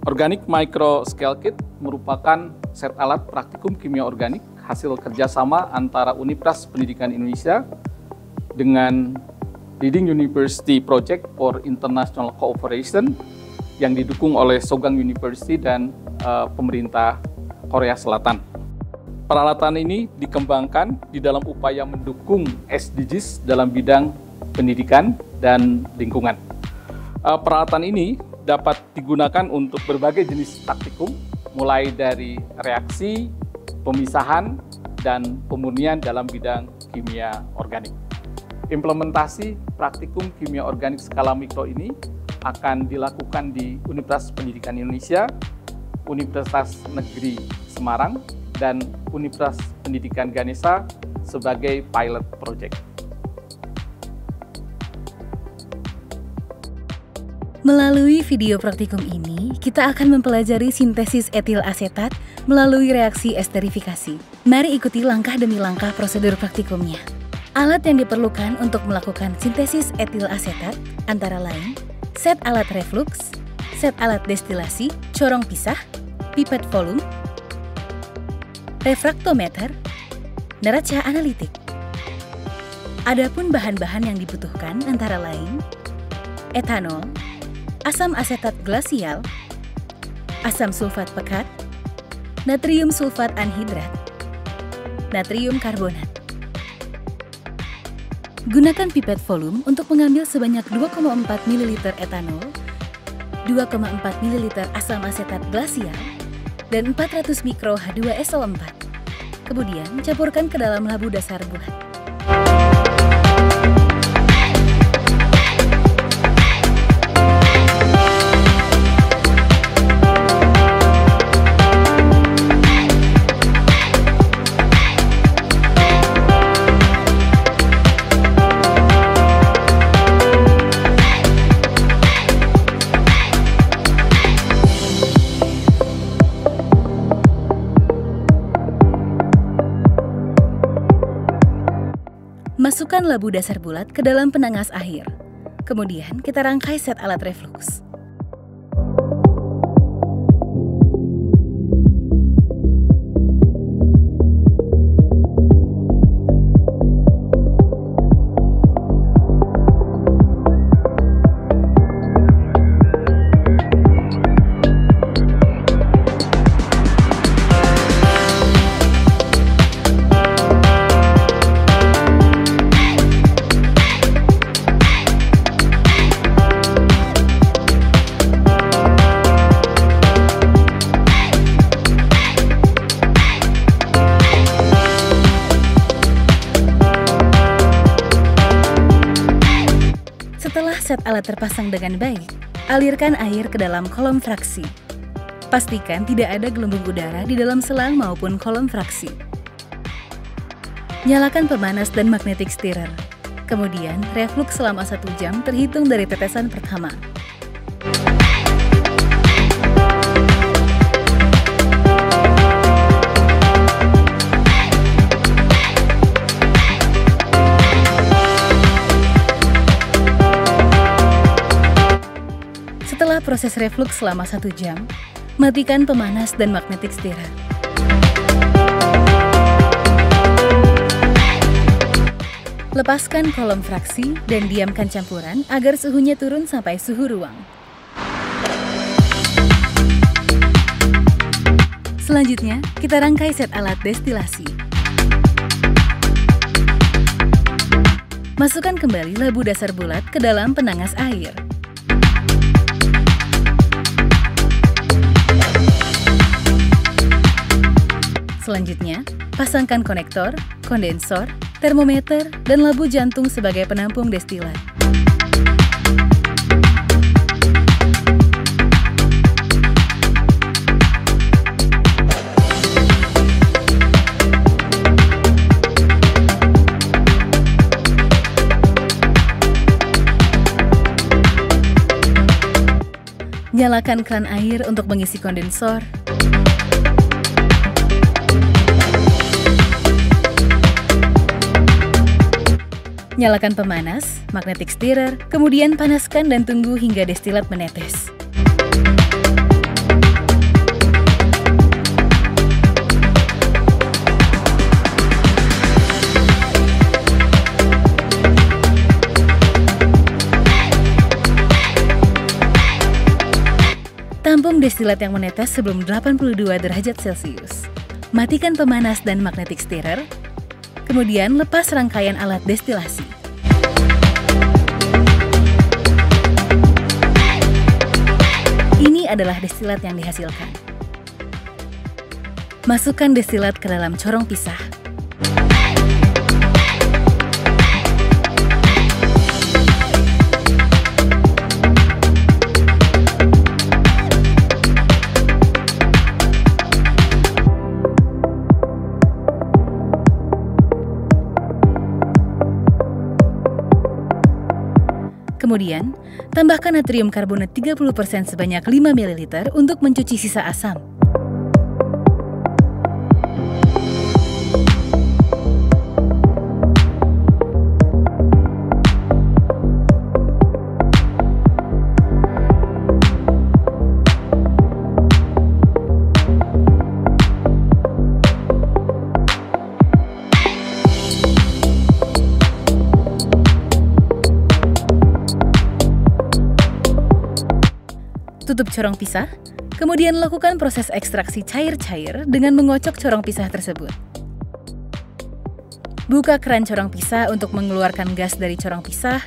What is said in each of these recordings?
Organic Micro Scale Kit merupakan set alat praktikum kimia organik hasil kerjasama antara Universitas Pendidikan Indonesia dengan Leading University Project for International Cooperation yang didukung oleh Sogang University dan pemerintah Korea Selatan. Peralatan ini dikembangkan di dalam upaya mendukung SDGs dalam bidang pendidikan dan lingkungan. Peralatan ini dapat digunakan untuk berbagai jenis praktikum, mulai dari reaksi, pemisahan, dan pemurnian dalam bidang kimia organik. Implementasi praktikum kimia organik skala mikro ini akan dilakukan di Universitas Pendidikan Indonesia, Universitas Negeri Semarang, dan Universitas Pendidikan Ganesha sebagai pilot project. Melalui video praktikum ini, kita akan mempelajari sintesis etil asetat melalui reaksi esterifikasi. Mari ikuti langkah demi langkah prosedur praktikumnya. Alat yang diperlukan untuk melakukan sintesis etil asetat antara lain set alat reflux, set alat destilasi, corong pisah, pipet volume, refraktometer, neraca analitik. Adapun bahan-bahan yang dibutuhkan antara lain etanol, asam asetat glasial, asam sulfat pekat, natrium sulfat anhidrat, natrium karbonat. Gunakan pipet volume untuk mengambil sebanyak 2,4 ml etanol, 2,4 ml asam asetat glasial, dan 400 mikro H2SO4. Kemudian, campurkan ke dalam labu dasar bulat. Masukkan labu dasar bulat ke dalam penangas air. Kemudian kita rangkai set alat reflux. Setelah set alat terpasang dengan baik, alirkan air ke dalam kolom fraksi. Pastikan tidak ada gelembung udara di dalam selang maupun kolom fraksi. Nyalakan pemanas dan magnetic stirrer. Kemudian, reflux selama 1 jam terhitung dari tetesan pertama. Setelah proses reflux selama 1 jam, matikan pemanas dan magnetic stirrer. Lepaskan kolom fraksi dan diamkan campuran agar suhunya turun sampai suhu ruang. Selanjutnya, kita rangkai set alat destilasi. Masukkan kembali labu dasar bulat ke dalam penangas air. Selanjutnya, pasangkan konektor, kondensor, termometer, dan labu jantung sebagai penampung destilat. Nyalakan kran air untuk mengisi kondensor. Nyalakan pemanas, magnetic stirrer, kemudian panaskan dan tunggu hingga destilat menetes. Tampung destilat yang menetes sebelum 82 derajat Celcius. Matikan pemanas dan magnetic stirrer. Kemudian lepas rangkaian alat destilasi. Ini adalah destilat yang dihasilkan. Masukkan destilat ke dalam corong pisah. Kemudian, tambahkan natrium karbonat 30% sebanyak 5 ml untuk mencuci sisa asam. Tutup corong pisah, kemudian lakukan proses ekstraksi cair-cair dengan mengocok corong pisah tersebut. Buka keran corong pisah untuk mengeluarkan gas dari corong pisah.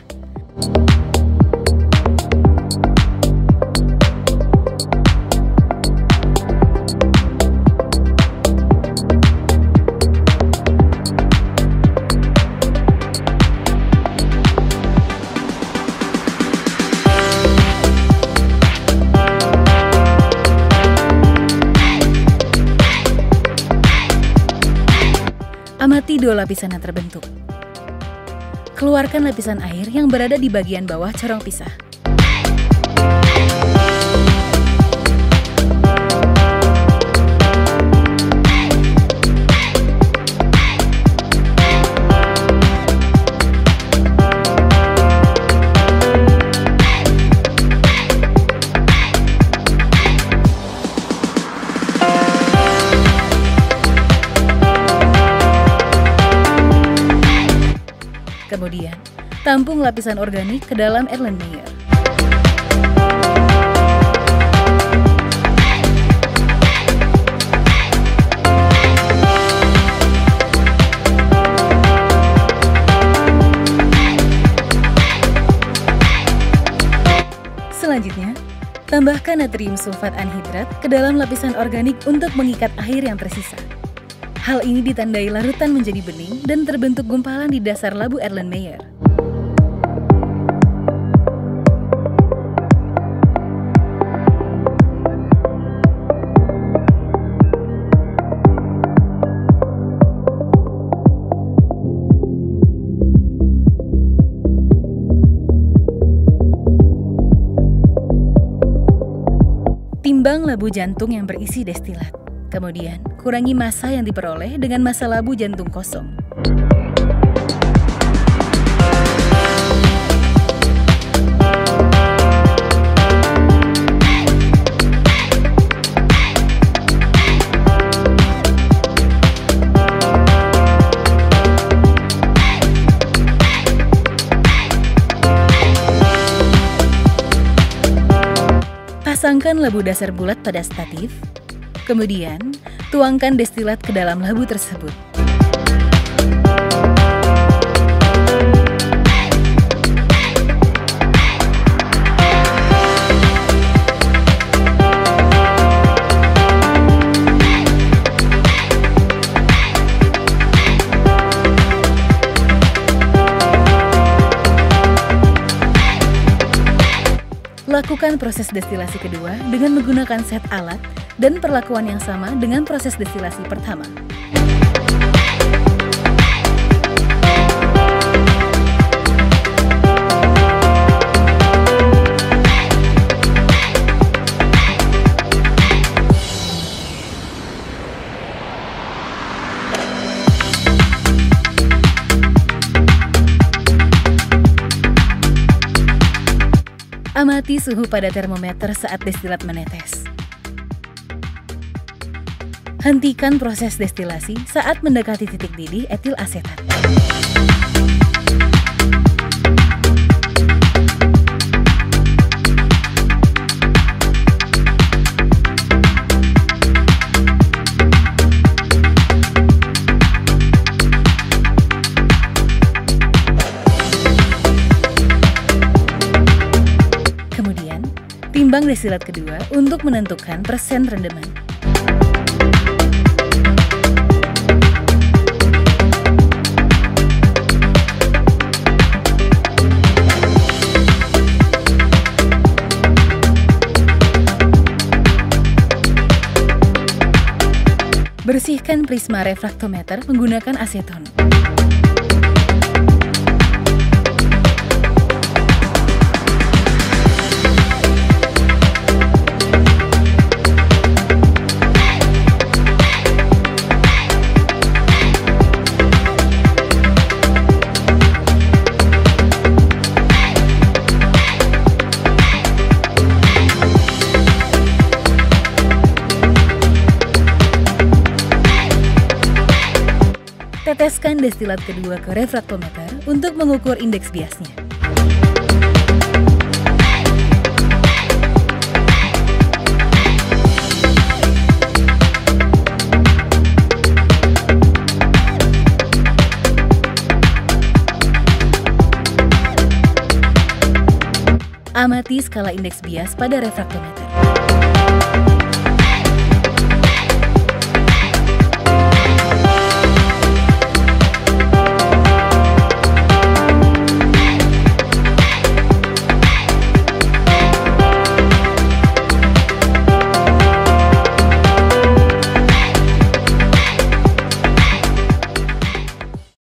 Amati dua lapisan yang terbentuk. Keluarkan lapisan air yang berada di bagian bawah corong pisah. Kemudian, tampung lapisan organik ke dalam Erlenmeyer. Selanjutnya, tambahkan natrium sulfat anhidrat ke dalam lapisan organik untuk mengikat air yang tersisa. Hal ini ditandai larutan menjadi bening dan terbentuk gumpalan di dasar labu Erlenmeyer. Timbang labu jantung yang berisi destilat. Kemudian, kurangi massa yang diperoleh dengan massa labu jantung kosong. Pasangkan labu dasar bulat pada statif. Kemudian, tuangkan destilat ke dalam labu tersebut. Lakukan proses destilasi kedua dengan menggunakan set alat dan perlakuan yang sama dengan proses destilasi pertama. Amati suhu pada termometer saat destilat menetes. Hentikan proses destilasi saat mendekati titik didih etil asetat. Timbang destilat kedua untuk menentukan persen rendeman. Bersihkan prisma refraktometer menggunakan aseton. Teteskan destilat kedua ke refraktometer untuk mengukur indeks biasnya. Amati skala indeks bias pada refraktometer.